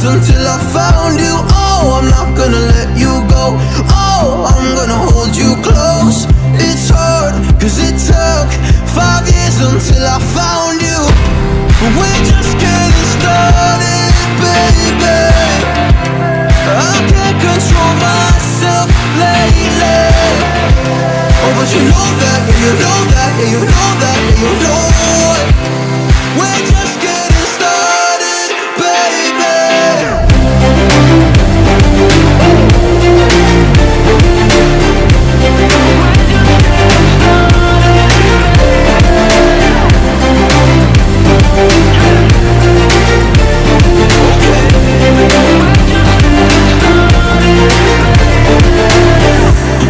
years until I found you. Oh, I'm not gonna let you go. Oh, I'm gonna hold you close. It's hard, cause it took 5 years until I found you. We're just getting started, baby. I can't control myself lately. Oh, but you know that, yeah, you know that, yeah, you know that, yeah, you know it. We're just getting started, baby.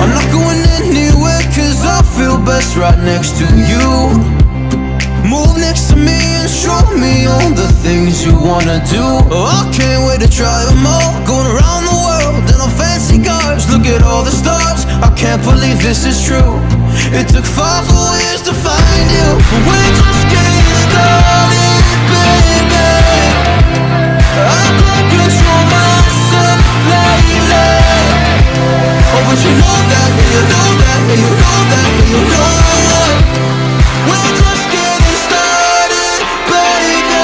I'm not going anywhere cause I feel best right next to you. Move next to me and show me all the things you wanna do. Oh, I can't wait to try them all. Going around the world in our fancy cars. Look at all the stars, I can't believe this is true. It took 5 whole years to find you. We're just getting started, baby. I can't control myself lately. Oh, but you know that, yeah, you know that, yeah, you know that, yeah, you know it. We're just getting started, baby.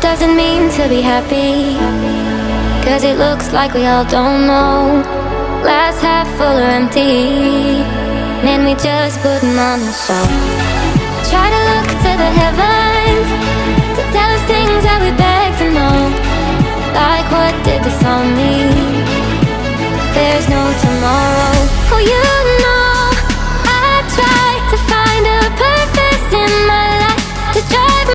Does it mean to be happy? Cause it looks like we all don't know. Glass half full or empty, then we just putting on the show. Try to look to the heavens